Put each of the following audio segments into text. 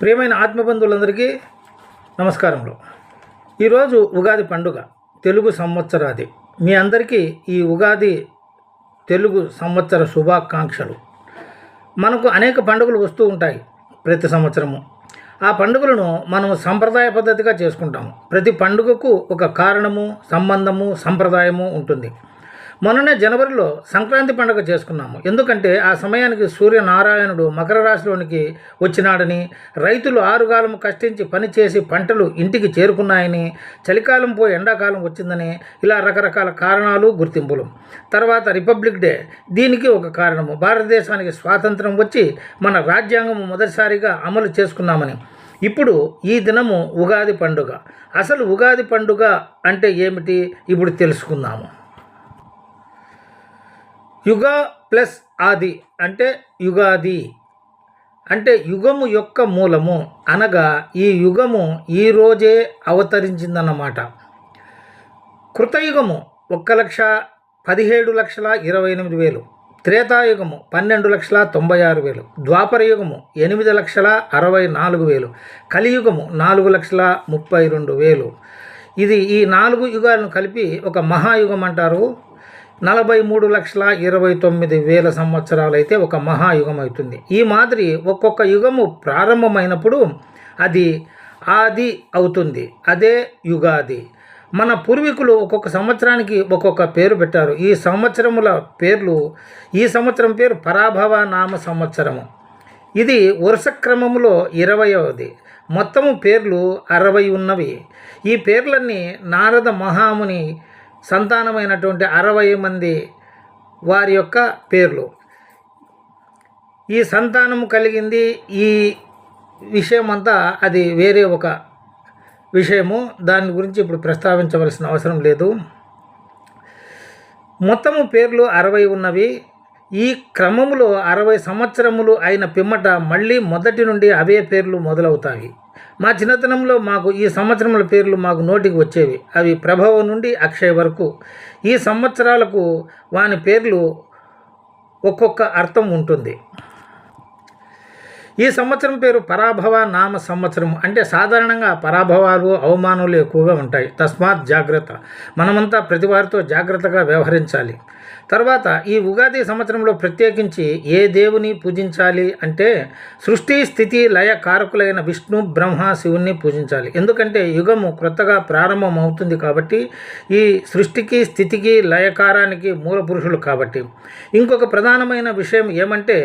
ప్రియమైన ఆత్మబంధువులందరికీ నమస్కారములు. ఈరోజు ఉగాది పండుగ, తెలుగు సంవత్సరాది. మీ అందరికీ ఈ ఉగాది తెలుగు సంవత్సర శుభాకాంక్షలు. మనకు అనేక పండుగలు వస్తూ ఉంటాయి ప్రతి సంవత్సరము. ఆ పండుగలను మనం సంప్రదాయ పద్ధతిగా చేసుకుంటాము. ప్రతి పండుగకు ఒక కారణము, సంబంధము, సంప్రదాయము ఉంటుంది. మొన్ననే జనవరిలో సంక్రాంతి పండుగ చేసుకున్నాము. ఎందుకంటే ఆ సమయానికి సూర్యనారాయణుడు మకర రాశిలోనికి వచ్చినాడని, రైతులు ఆరుగాలం కష్టించి పనిచేసి పంటలు ఇంటికి చేరుకున్నాయని, చలికాలం పోయి ఎండాకాలం వచ్చిందని, ఇలా రకరకాల కారణాలు, గుర్తింపులు. తర్వాత రిపబ్లిక్ డే, దీనికి ఒక కారణము. భారతదేశానికి స్వాతంత్రం వచ్చి మన రాజ్యాంగం మొదటిసారిగా అమలు చేసుకున్నామని. ఇప్పుడు ఈ దినము ఉగాది పండుగ. అసలు ఉగాది పండుగ అంటే ఏమిటి ఇప్పుడు తెలుసుకుందాము. యుగ ప్లస్ ఆది అంటే యుగాది అంటే యుగము యొక్క మూలము, అనగా ఈ యుగము ఈరోజే అవతరించిందన్నమాట. కృతయుగము 1,17,28,000, త్రేతాయుగము 12,96,000, ద్వాపరయుగము 8,64,000, కలియుగము 4,32,000. ఇది ఈ 4 యుగాలను కలిపి ఒక మహాయుగం అంటారు. 43,29,000 సంవత్సరాలు అయితే ఒక మహాయుగం అవుతుంది. ఈ మాదిరి ఒక్కొక్క యుగము ప్రారంభమైనప్పుడు అది ఆది అవుతుంది. అదే యుగాది. మన పూర్వీకులు ఒక్కొక్క సంవత్సరానికి ఒక్కొక్క పేరు పెట్టారు. ఈ సంవత్సరం పేరు పరాభవ నామ సంవత్సరము. ఇది వరుస క్రమంలో 20వది. మొత్తము పేర్లు 60 ఉన్నవి. ఈ పేర్లన్నీ నారద మహాముని సంతానమైనటువంటి 60 మంది వారి యొక్క పేర్లు. ఈ సంతానము కలిగింది ఈ విషయమంతా అది వేరే ఒక విషయము. దాని గురించి ఇప్పుడు ప్రస్తావించవలసిన అవసరం లేదు. మొత్తము పేర్లు 60 ఉన్నవి. ఈ క్రమములో 60 సంవత్సరములు అయిన పిమ్మట మళ్ళీ మొదటి నుండి అవే పేర్లు మొదలవుతాయి. మా చిన్నతనంలో మాకు ఈ సంవత్సరముల పేర్లు మాకు నోటికి వచ్చేవి. అవి ప్రభవ నుండి అక్షయ వరకు. ఈ సంవత్సరాలకు వాని పేర్లు ఒక్కొక్క అర్థం ఉంటుంది. ఈ సంవత్సరం పేరు పరాభవ నామ సంవత్సరం. అంటే సాధారణంగా పరాభవాలు, అవమానాలు ఎక్కువగా ఉంటాయి. తస్మాత్ జాగ్రత్త. మనమంతా ప్రతి వారితో జాగ్రత్తగా వ్యవహరించాలి. తర్వాత ఈ ఉగాది సంవత్సరంలో ప్రత్యేకించి ఏ దేవుని పూజించాలి అంటే సృష్టి స్థితి లయ కారకులైన విష్ణు, బ్రహ్మ, శివుణ్ణి పూజించాలి. ఎందుకంటే యుగము క్రొత్తగా ప్రారంభం అవుతుంది కాబట్టి, ఈ సృష్టికి, స్థితికి, లయకారానికి మూల పురుషులు కాబట్టి. ఇంకొక ప్రధానమైన విషయం ఏమంటే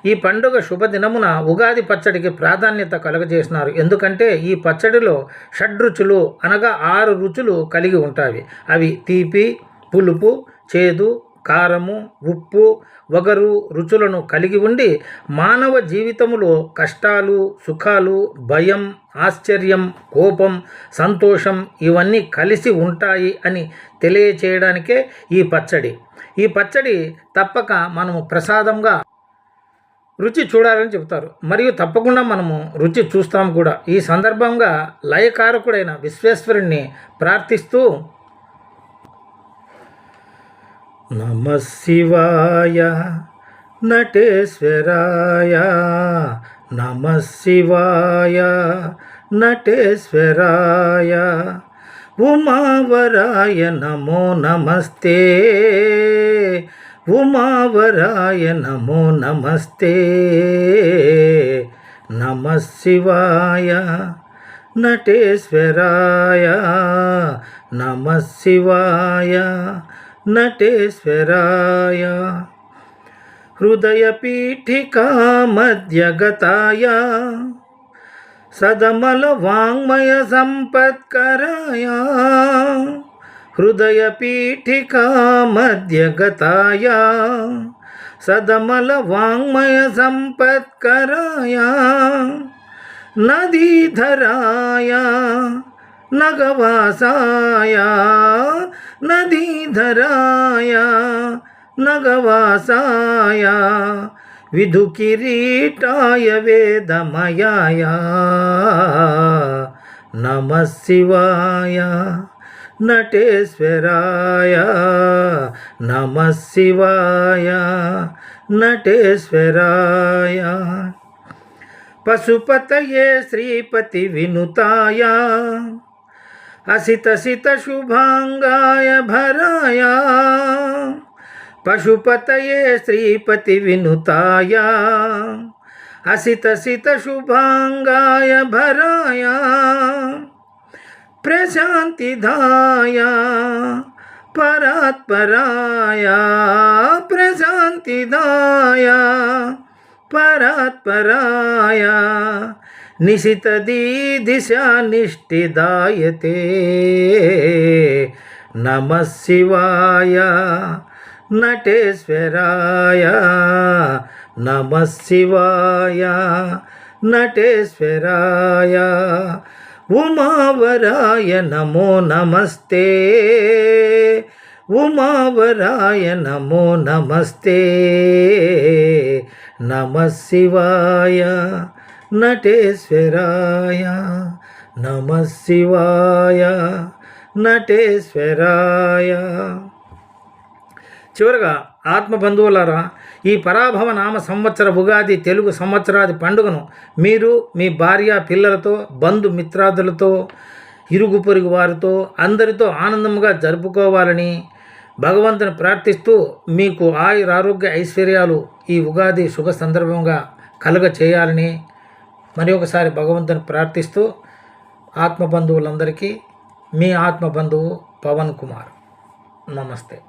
ఈ పండుగ శుభదినమున ఉగాది పచ్చడికి ప్రాధాన్యత కలుగజేసినారు. ఎందుకంటే ఈ పచ్చడిలో షడ్రుచులు అనగా 6 రుచులు కలిగి ఉంటాయి. అవి తీపి, పులుపు, చేదు, కారము, ఉప్పు, వగరు రుచులను కలిగి ఉండి మానవ జీవితములో కష్టాలు, సుఖాలు, భయం, ఆశ్చర్యం, కోపం, సంతోషం ఇవన్నీ కలిసి ఉంటాయి అని తెలియచేయడానికే ఈ పచ్చడి. ఈ పచ్చడి తప్పక మనము ప్రసాదంగా రుచి చూడాలని చెబుతారు. మరియు తప్పకుండా మనము రుచి చూస్తాం కూడా. ఈ సందర్భంగా లయకారకుడైన విశ్వేశ్వరుణ్ణి ప్రార్థిస్తూ నమః శివాయ నటేశ్వరాయ, నమః శివాయ నటేశ్వరాయ, ఉమావరాయ నమో నమస్తే, ఉమావరాయ నమో నమస్తే. నమః శివాయ నటేశ్వరాయ, నమః శివాయ నటేశ్వరాయ. హృదయపీఠికా మధ్యగతాయ, సదమల వాంగ్మయ సంపత్కరాయ, హృదయపీఠికా మధ్యగతాయ, సదమల వాంగ్మయ సంపత్కరాయ, నదీధరాయ నగవాసాయ, నదీధరాయ నగవాసాయ, విధుకిరీటాయ వేదమయాయ. నమః శివాయ నటేశ్వరాయ, నమః శివాయ నటేశ్వరాయ. పశుపతయే శ్రీపతి వినుతాయ అసిత శుభాంగాయ భరాయ పశుపతయే శ్రీపతి వినుతాయ అసిత శుభాంగాయ భరాయ ప్రశాంతిదాయ పరాత్పరాయ ప్రశాంతిదాయ పరాత్పరాయ నిశితదీదిశానిష్టిదాయతే నమః శివాయ నటేశ్వరాయ నమః శివాయ నటేశ్వరాయ ఉమావరాయ నమో నమస్తే ఉమావరాయ నమో నమస్తే నమః శివాయ నటేశ్వరాయ నమః శివాయ నటేశ్వరాయ. చివరగా ఆత్మబంధువులారా, ఈ పరాభవ నామ సంవత్సర ఉగాది తెలుగు సంవత్సరాది పండుగను మీరు మీ భార్య పిల్లలతో బంధుమిత్రాదులతో ఇరుగు పొరుగు వారితో అందరితో ఆనందంగా జరుపుకోవాలని భగవంతుని ప్రార్థిస్తూ మీకు ఆయురారోగ్య ఐశ్వర్యాలు ఈ ఉగాది శుభ సందర్భంగా కలుగ చేయాలని మరి ఒకసారి భగవంతుని ప్రార్థిస్తూ ఆత్మబంధువులందరికీ మీ ఆత్మబంధువు పవన్ కుమార్. నమస్తే.